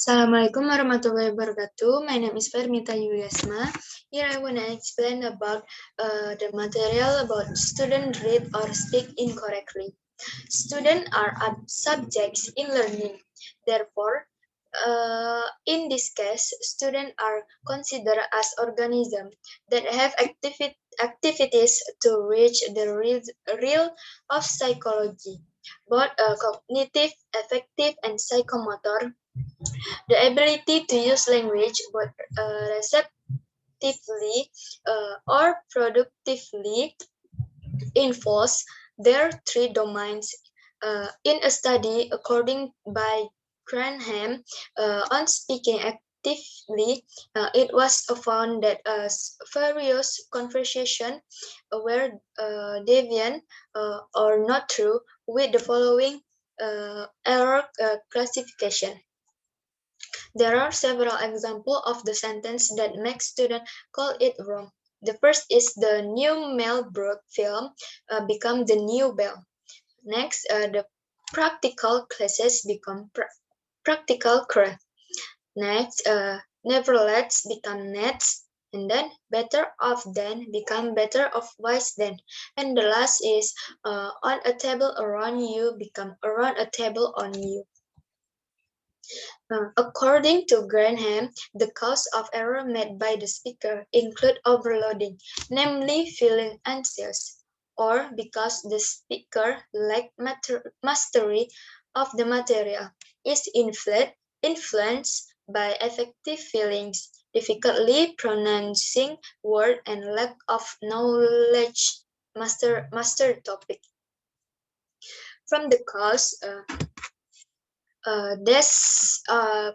Assalamualaikum warahmatullahi wabarakatuh. My name is Fermita Yuliasma. Here I want to explain about the material about student read or speak incorrectly. Students are subjects in learning. Therefore, in this case, students are considered as organisms that have activities to reach the real of psychology, both cognitive, affective, and psychomotor. The ability to use language both receptively or productively involves their three domains. In a study according by Granham on speaking actively, it was found that various conversations were deviant or not true with the following error classification. There are several examples of the sentence that make students call it wrong. The first is the new Mel Brooks film become the new bell. Next, the practical classes become practical craft. Next, nevertheless become nets. And then better off than become better off wise than. And the last is on a table around you become around a table on you. According to Granham, the cause of error made by the speaker include overloading, namely feeling anxious, or because the speaker lacked mastery of the material, is influenced by affective feelings, difficultly pronouncing words, and lack of knowledge master topic. From the cause,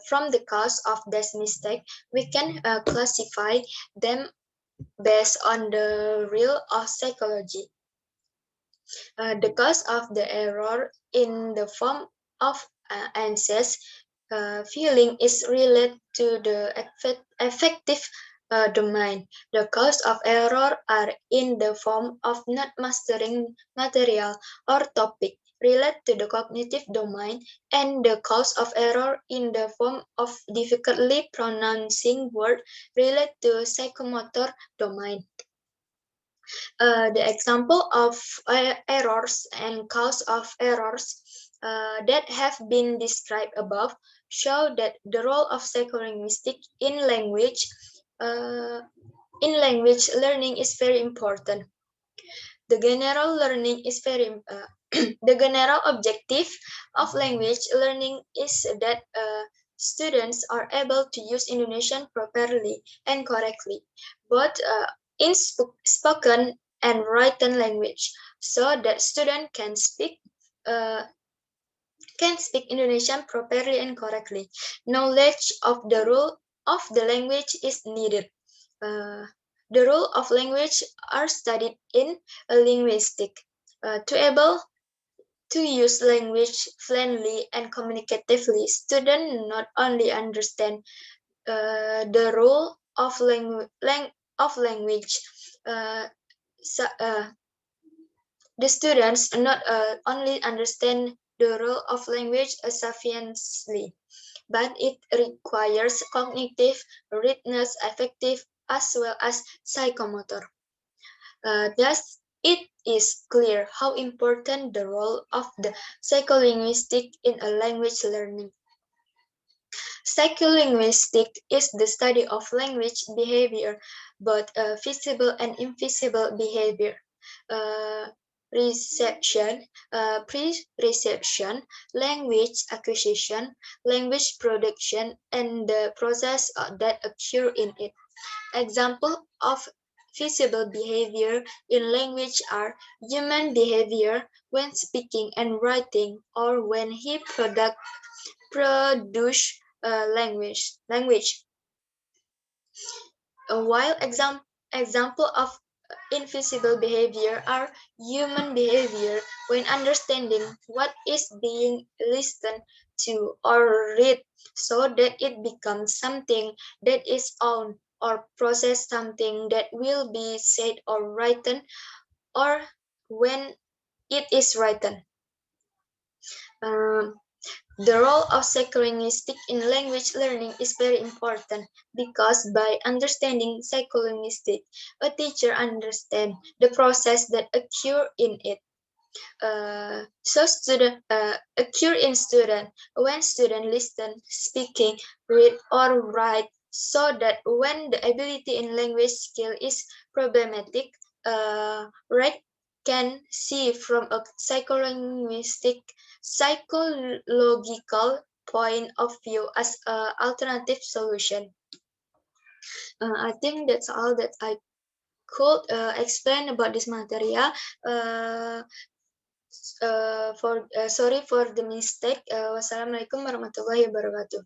from the cause of this mistake, we can classify them based on the real of psychology. The cause of the error in the form of anxious feeling is related to the affective domain. The cause of error are in the form of not mastering material or topic relate to the cognitive domain, and the cause of error in the form of difficultly pronouncing word relate to psychomotor domain. The example of errors and cause of errors that have been described above show that the role of psycholinguistics in language learning is very important. The general learning is the general objective of language learning is that students are able to use Indonesian properly and correctly, both in spoken and written language, so that students uh, can speak Indonesian properly and correctly. Knowledge of the rule of the language is needed. The rule of language are studied in linguistics. To able to use language fluently and communicatively, students not only understand the rule of language, uh, so, the students not only understand the role of language sufficiently, but it requires cognitive readiness, affective, as well as psychomotor. Thus, it is clear how important the role of the psycholinguistics in a language learning. Psycholinguistics is the study of language behavior, both visible and invisible behavior. Uh, Reception, pre-reception, language acquisition, language production, and the process that occur in it. Example of visible behavior in language are human behavior when speaking and writing, or when he produce language. While example of invisible behavior are human behavior when understanding what is being listened to or read, so that it becomes something that is owned, or process something that will be said or written, or when it is written. Um, The role of psycholinguistics in language learning is very important because by understanding psycholinguistics, a teacher understands the process that occur in it. Occur in student when student listen, speaking, read or write, so that when the ability in language skill is problematic, right can see from a psychological point of view as an alternative solution. I think that's all that I could explain about this material. Sorry for the mistake. Wassalamualaikum warahmatullahi wabarakatuh.